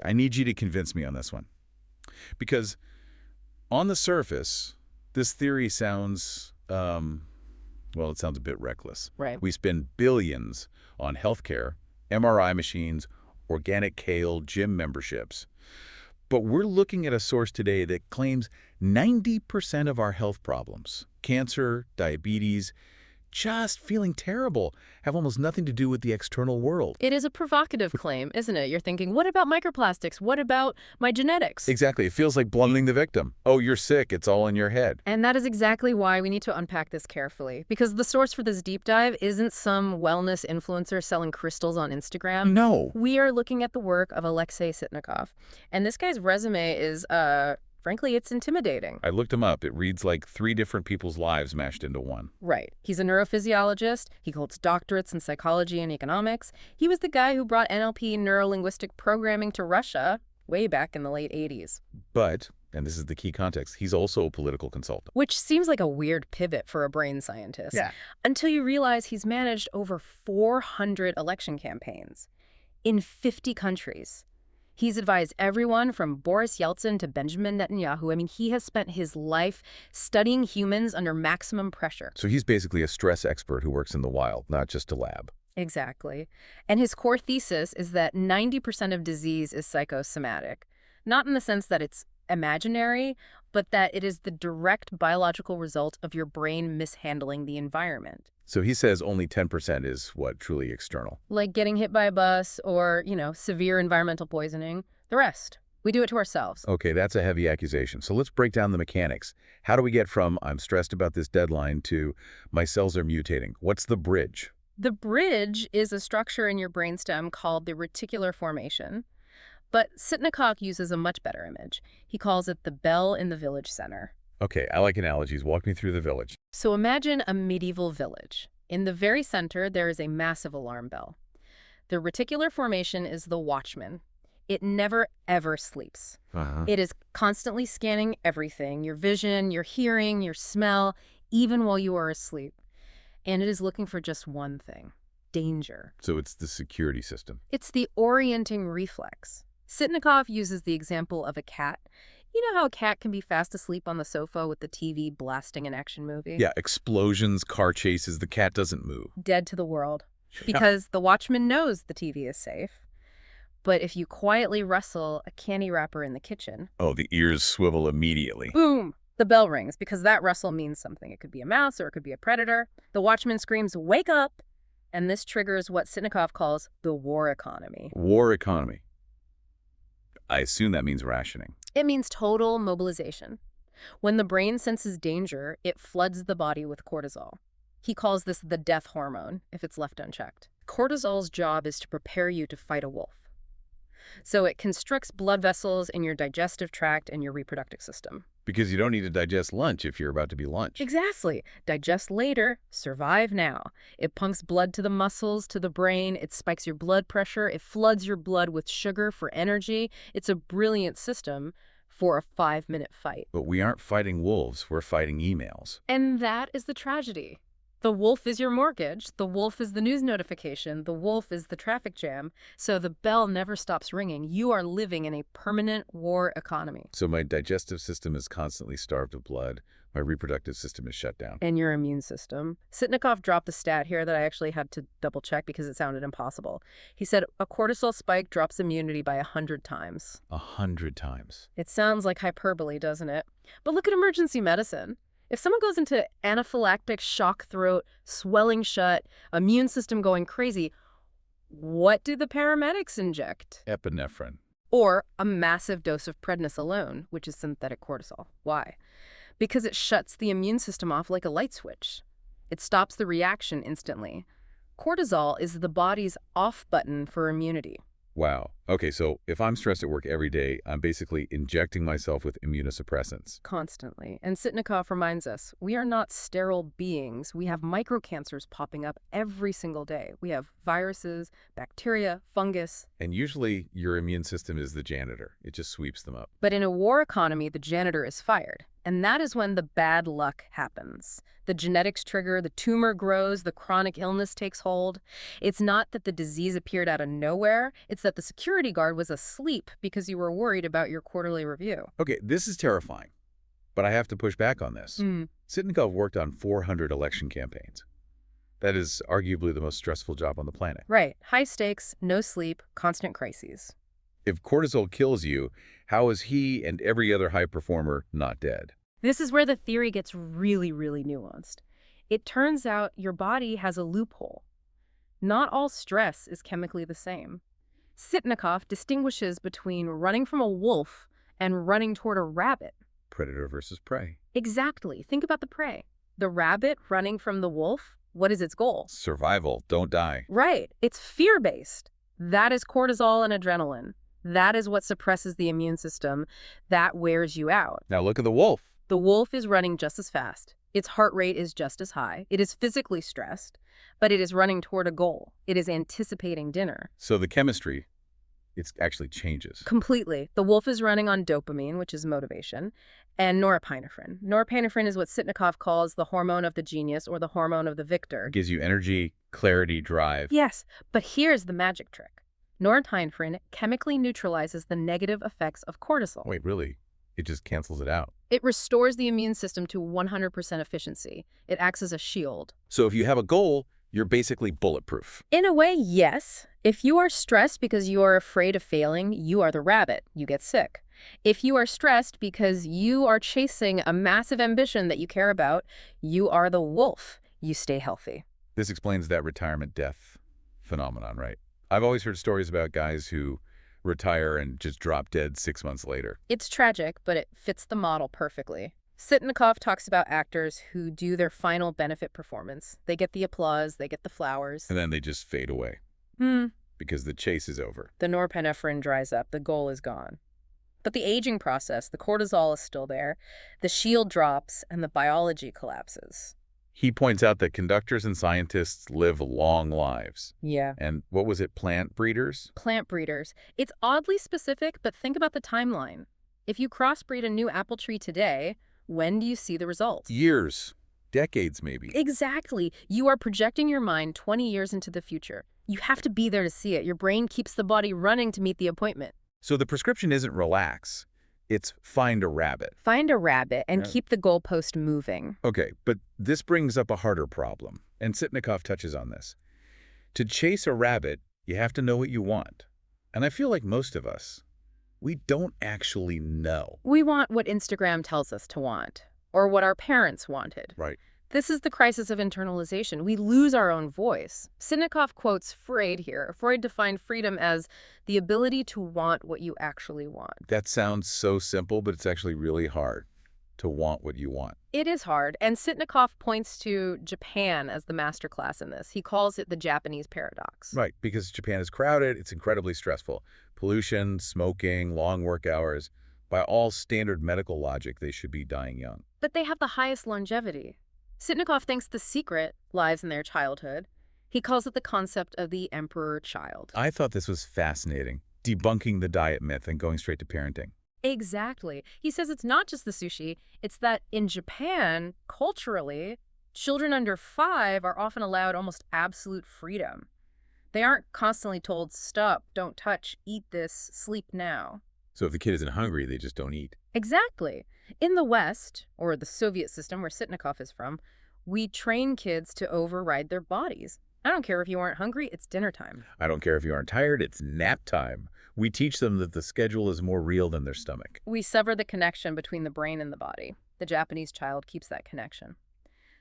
I need you to convince me on this one. Because on the surface, this theory sounds, well, it sounds a bit reckless. Right. We spend billions on healthcare, MRI machines, organic kale, gym memberships. But we're looking at a source today that claims 90% of our health problems, cancer, diabetes, just feeling terrible, have almost nothing to do with the external world. It is a provocative claim, isn't it? You're thinking, what about microplastics? What about my genetics? Exactly. It feels like blunting the victim. Oh, you're sick. It's all in your head. And that is exactly why we need to unpack this carefully. Because the source for this deep dive isn't some wellness influencer selling crystals on Instagram. No. We are looking at the work of Alexei Sitnikov. And this guy's resume is, frankly, it's intimidating. I looked him up. It reads like 3 different people's lives mashed into one. Right. He's a neurophysiologist. He holds doctorates in psychology and economics. He was the guy who brought NLP, neuro-linguistic programming, to Russia way back in the late 80s. But, and this is the key context, he's also a political consultant. Which seems like a weird pivot for a brain scientist. Yeah. Until you realize he's managed over 400 election campaigns in 50 countries. He's advised everyone from Boris Yeltsin to Benjamin Netanyahu. I mean, he has spent his life studying humans under maximum pressure. So he's basically a stress expert who works in the wild, not just a lab. Exactly. And his core thesis is that 90% of disease is psychosomatic. Not in the sense that it's imaginary, but that it is the direct biological result of your brain mishandling the environment. So he says only 10% is what, truly external. Like getting hit by a bus or, severe environmental poisoning. The rest, we do it to ourselves. Okay, that's a heavy accusation. So let's break down the mechanics. How do we get from I'm stressed about this deadline to my cells are mutating? What's the bridge? The bridge is a structure in your brainstem called the reticular formation. But Sitnikov uses a much better image. He calls it the bell in the village center. Okay, I like analogies. Walk me through the village. So imagine a medieval village. In the very center, there is a massive alarm bell. The reticular formation is the watchman. It never, ever sleeps. It is constantly scanning everything, your vision, your hearing, your smell, even while you are asleep. And it is looking for just one thing: danger. So it's the security system. It's the orienting reflex. Sitnikov uses the example of a cat. You know how a cat can be fast asleep on the sofa with the TV blasting an action movie? Yeah, explosions, car chases, the cat doesn't move. Dead to the world. Because the watchman knows the TV is safe. But if you quietly rustle a candy wrapper in the kitchen... Oh, the ears swivel immediately. Boom! The bell rings, because that rustle means something. It could be a mouse or it could be a predator. The watchman screams, "Wake up!" And this triggers what Sitnikov calls the war economy. War economy. I assume that means rationing. It means total mobilization. When the brain senses danger, it floods the body with cortisol. He calls this the death hormone if it's left unchecked. Cortisol's job is to prepare you to fight a wolf. So it constricts blood vessels in your digestive tract and your reproductive system. Because you don't need to digest lunch if you're about to be lunched. Exactly. Digest later, survive now. It pumps blood to the muscles, to the brain. It spikes your blood pressure. It floods your blood with sugar for energy. It's a brilliant system for a 5-minute fight. But we aren't fighting wolves. We're fighting emails. And that is the tragedy. The wolf is your mortgage. The wolf is the news notification. The wolf is the traffic jam. So the bell never stops ringing. You are living in a permanent war economy. So my digestive system is constantly starved of blood. My reproductive system is shut down. And your immune system. Sitnikov dropped a stat here that I actually had to double check because it sounded impossible. He said a cortisol spike drops immunity by 100 times. 100 times. It sounds like hyperbole, doesn't it? But look at emergency medicine. If someone goes into anaphylactic shock throat, swelling shut, immune system going crazy, what do the paramedics inject? Epinephrine. Or a massive dose of prednisolone, which is synthetic cortisol. Why? Because it shuts the immune system off like a light switch. It stops the reaction instantly. Cortisol is the body's off button for immunity. Wow. Okay, so if I'm stressed at work every day, I'm basically injecting myself with immunosuppressants. Constantly. And Sitnikov reminds us, we are not sterile beings. We have microcancers popping up every single day. We have viruses, bacteria, fungus. And usually your immune system is the janitor. It just sweeps them up. But in a war economy, the janitor is fired. And that is when the bad luck happens. The genetics trigger, the tumor grows, the chronic illness takes hold. It's not that the disease appeared out of nowhere. It's that the security security guard was asleep because you were worried about your quarterly review. Okay, this is terrifying, but I have to push back on this. Sitnikov worked on 400 election campaigns. That is arguably the most stressful job on the planet. Right. High stakes, no sleep, constant crises. If cortisol kills you, how is he and every other high performer not dead? This is where the theory gets really, really nuanced. It turns out your body has a loophole. Not all stress is chemically the same. Sitnikov distinguishes between running from a wolf and running toward a rabbit. Predator versus prey. Exactly. Think about the prey. The rabbit running from the wolf, what is its goal? Survival, don't die. Right. It's fear-based. That is cortisol and adrenaline. That is what suppresses the immune system. That wears you out. Now look at the wolf. The wolf is running just as fast. Its heart rate is just as high. It is physically stressed, but it is running toward a goal. It is anticipating dinner. So the chemistry, it actually changes. Completely. The wolf is running on dopamine, which is motivation, and norepinephrine. Norepinephrine is what Sitnikov calls the hormone of the genius or the hormone of the victor. It gives you energy, clarity, drive. Yes, but here's the magic trick. Norepinephrine chemically neutralizes the negative effects of cortisol. Wait, really? It just cancels it out. It restores the immune system to 100% efficiency. It acts as a shield. So if you have a goal, you're basically bulletproof. In a way, yes. If you are stressed because you are afraid of failing, you are the rabbit. You get sick. If you are stressed because you are chasing a massive ambition that you care about, you are the wolf. You stay healthy. This explains that retirement death phenomenon, right? I've always heard stories about guys who retire and just drop dead 6 months later. It's tragic, but it fits the model perfectly. Sitnikov talks about actors who do their final benefit performance. They get the applause, they get the flowers. And then they just fade away. Because the chase is over. The norepinephrine dries up, the goal is gone. But the aging process, the cortisol is still there, the shield drops, and the biology collapses. He points out that conductors and scientists live long lives. Yeah. And what was it, plant breeders? Plant breeders. It's oddly specific, but think about the timeline. If you crossbreed a new apple tree today, when do you see the results? Years. Decades, maybe. Exactly. You are projecting your mind 20 years into the future. You have to be there to see it. Your brain keeps the body running to meet the appointment. So the prescription isn't relax. It's find a rabbit. Find a rabbit and keep the goalpost moving. Okay, but this brings up a harder problem, and Sitnikov touches on this. To chase a rabbit, you have to know what you want. And I feel like most of us, we don't actually know. We want what Instagram tells us to want, or what our parents wanted. Right. This is the crisis of internalization. We lose our own voice. Sitnikov quotes Freud here. Freud defined freedom as the ability to want what you actually want. That sounds so simple, but it's actually really hard to want what you want. It is hard, and Sitnikov points to Japan as the masterclass in this. He calls it the Japanese paradox. Right, because Japan is crowded, it's incredibly stressful. Pollution, smoking, long work hours. By all standard medical logic, they should be dying young. But they have the highest longevity. Sitnikov thinks the secret lies in their childhood. He calls it the concept of the emperor child. I thought this was fascinating, debunking the diet myth and going straight to parenting. Exactly. He says it's not just the sushi, it's that in Japan, culturally, children under 5 are often allowed almost absolute freedom. They aren't constantly told, stop, don't touch, eat this, sleep now. So if the kid isn't hungry, they just don't eat. Exactly. In the West, or the Soviet system where Sitnikov is from, we train kids to override their bodies. I don't care if you aren't hungry, it's dinner time. I don't care if you aren't tired, it's nap time. We teach them that the schedule is more real than their stomach. We sever the connection between the brain and the body. The Japanese child keeps that connection.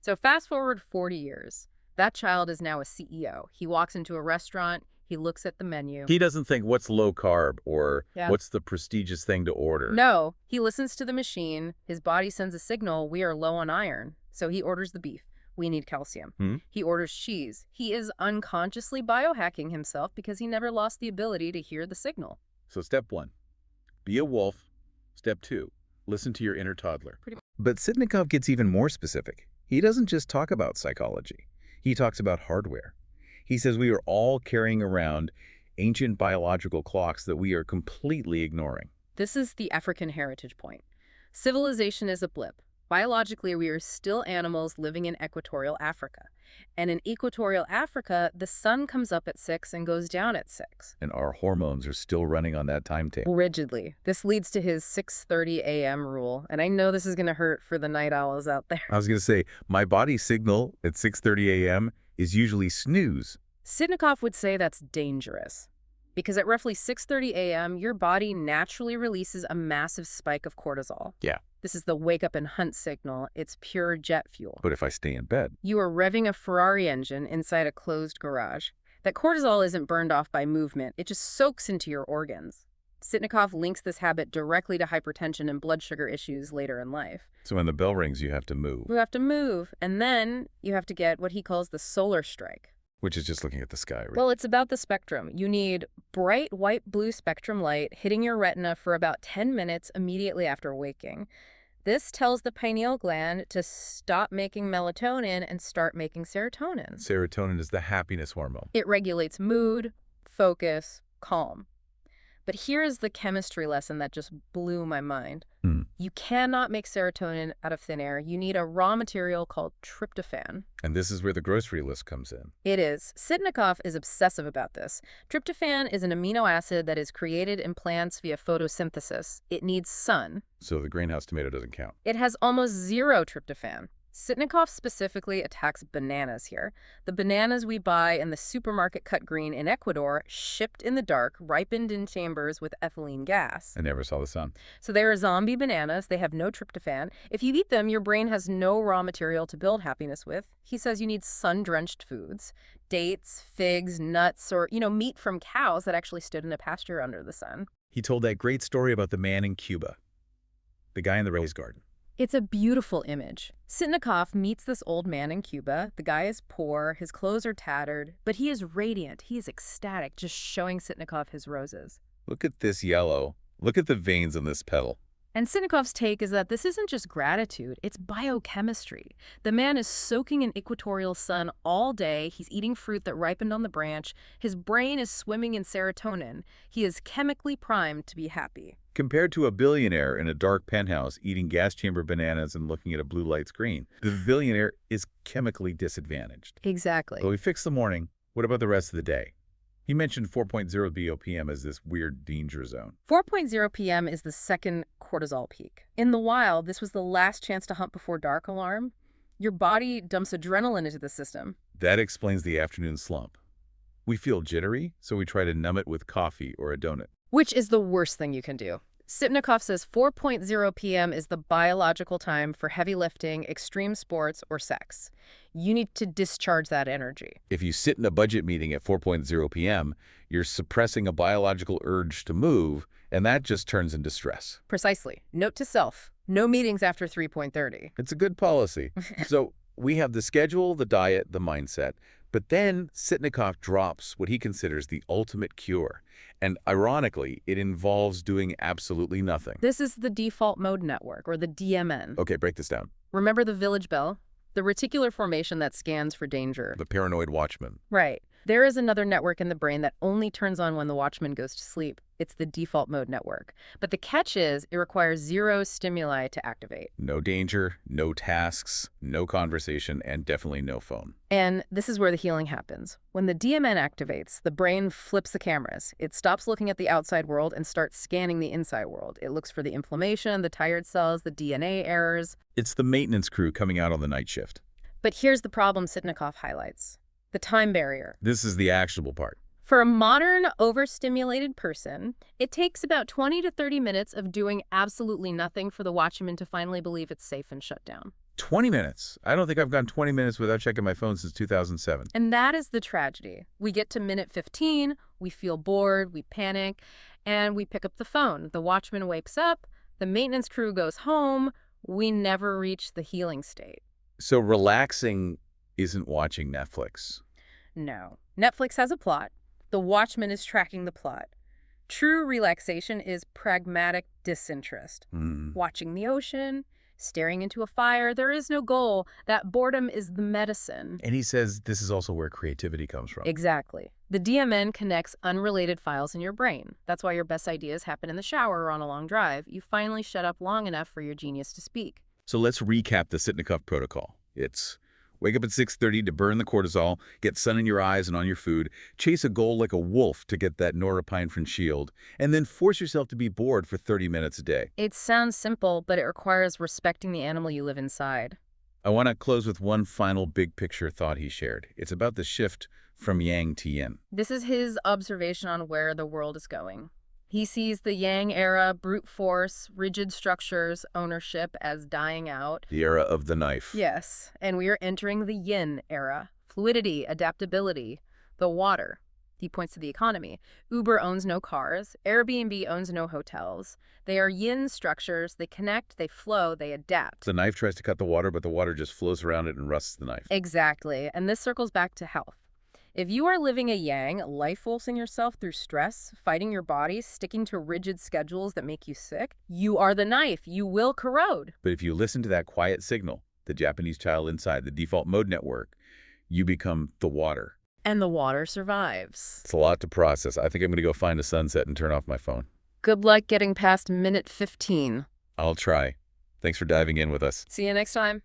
So fast forward 40 years. That child is now a CEO. He walks into a restaurant, he looks at the menu. He doesn't think what's low carb or what's the prestigious thing to order. No, he listens to the machine. His body sends a signal, we are low on iron. So he orders the beef. We need calcium. He orders cheese. He is unconsciously biohacking himself because he never lost the ability to hear the signal. So step 1, be a wolf. Step 2, listen to your inner toddler. But Sitnikov gets even more specific. He doesn't just talk about psychology. He talks about hardware. He says we are all carrying around ancient biological clocks that we are completely ignoring. This is the African heritage point. Civilization is a blip. Biologically, we are still animals living in equatorial Africa. And in equatorial Africa, the sun comes up at 6 and goes down at 6. And our hormones are still running on that timetable. Rigidly. This leads to his 6:30 a.m. rule. And I know this is going to hurt for the night owls out there. I was going to say, my body signal at 6:30 a.m. is usually snooze. Sitnikov would say that's dangerous. Because at roughly 6:30 a.m., your body naturally releases a massive spike of cortisol. Yeah. This is the wake up and hunt signal. It's pure jet fuel. But if I stay in bed? You are revving a Ferrari engine inside a closed garage. That cortisol isn't burned off by movement. It just soaks into your organs. Sitnikov links this habit directly to hypertension and blood sugar issues later in life. So when the bell rings, you have to move. You have to move, and then you have to get what he calls the solar strike. Which is just looking at the sky. Right? Well, it's about the spectrum. You need bright white-blue spectrum light hitting your retina for about 10 minutes immediately after waking. This tells the pineal gland to stop making melatonin and start making serotonin. Serotonin is the happiness hormone. It regulates mood, focus, calm. But here is the chemistry lesson that just blew my mind. You cannot make serotonin out of thin air. You need a raw material called tryptophan. And this is where the grocery list comes in. It is. Sitnikov is obsessive about this. Tryptophan is an amino acid that is created in plants via photosynthesis. It needs sun. So the greenhouse tomato doesn't count. It has almost zero tryptophan. Sitnikov specifically attacks bananas here. The bananas we buy in the supermarket cut green in Ecuador, shipped in the dark, ripened in chambers with ethylene gas. I never saw the sun. So they are zombie bananas. They have no tryptophan. If you eat them, your brain has no raw material to build happiness with. He says you need sun-drenched foods, dates, figs, nuts, or, meat from cows that actually stood in a pasture under the sun. He told that great story about the man in Cuba, the guy in the raised garden. It's a beautiful image. Sitnikov meets this old man in Cuba. The guy is poor, his clothes are tattered, but he is radiant. He is ecstatic, just showing Sitnikov his roses. Look at this yellow. Look at the veins on this petal. And Sitnikov's take is that this isn't just gratitude, it's biochemistry. The man is soaking in equatorial sun all day. He's eating fruit that ripened on the branch. His brain is swimming in serotonin. He is chemically primed to be happy. Compared to a billionaire in a dark penthouse eating gas chamber bananas and looking at a blue light screen, the billionaire is chemically disadvantaged. Exactly. So we fix the morning. What about the rest of the day? He mentioned 4.0 BOPM as this weird danger zone. 4.0 p.m. is the second cortisol peak. In the wild, this was the last chance to hunt before dark alarm. Your body dumps adrenaline into the system. That explains the afternoon slump. We feel jittery, so we try to numb it with coffee or a donut. Which is the worst thing you can do. Sitnikov says 4.0 p.m. is the biological time for heavy lifting, extreme sports, or sex. You need to discharge that energy. If you sit in a budget meeting at 4.0 p.m., you're suppressing a biological urge to move, and that just turns into stress. Precisely. Note to self, no meetings after 3.30. It's a good policy. So we have the schedule, the diet, the mindset. But then Sitnikov drops what he considers the ultimate cure. And ironically, it involves doing absolutely nothing. This is the default mode network, or the DMN. Okay, break this down. Remember the village bell? The reticular formation that scans for danger. The paranoid watchman. Right. There is another network in the brain that only turns on when the watchman goes to sleep. It's the default mode network. But the catch is it requires zero stimuli to activate. No danger, no tasks, no conversation, and definitely no phone. And this is where the healing happens. When the DMN activates, the brain flips the cameras. It stops looking at the outside world and starts scanning the inside world. It looks for the inflammation, the tired cells, the DNA errors. It's the maintenance crew coming out on the night shift. But here's the problem Sitnikov highlights. The time barrier. This is the actionable part. For a modern, overstimulated person, it takes about 20 to 30 minutes of doing absolutely nothing for the watchman to finally believe it's safe and shut down. 20 minutes. I don't think I've gone 20 minutes without checking my phone since 2007. And that is the tragedy. We get to minute 15, we feel bored, we panic, and we pick up the phone. The watchman wakes up, the maintenance crew goes home, we never reach the healing state. So relaxing isn't watching Netflix. No. Netflix has a plot. The watchman is tracking the plot. True relaxation is pragmatic disinterest. Watching the ocean, staring into a fire, there is no goal. That boredom is the medicine. And he says this is also where creativity comes from. Exactly. The DMN connects unrelated files in your brain. That's why your best ideas happen in the shower or on a long drive. You finally shut up long enough for your genius to speak. So let's recap the Sitnikov protocol. It's wake up at 6:30 to burn the cortisol, get sun in your eyes and on your food, chase a goal like a wolf to get that norepinephrine shield, and then force yourself to be bored for 30 minutes a day. It sounds simple, but it requires respecting the animal you live inside. I want to close with one final big picture thought he shared. It's about the shift from yang to yin. This is his observation on where the world is going. He sees the Yang era, brute force, rigid structures, ownership as dying out. The era of the knife. Yes, and we are entering the Yin era. Fluidity, adaptability, the water. He points to the economy. Uber owns no cars. Airbnb owns no hotels. They are Yin structures. They connect, they flow, they adapt. The knife tries to cut the water, but the water just flows around it and rusts the knife. Exactly, and this circles back to health. If you are living a yang, life-forcing yourself through stress, fighting your body, sticking to rigid schedules that make you sick, you are the knife. You will corrode. But if you listen to that quiet signal, the Japanese child inside the default mode network, you become the water. And the water survives. It's a lot to process. I think I'm going to go find a sunset and turn off my phone. Good luck getting past minute 15. I'll try. Thanks for diving in with us. See you next time.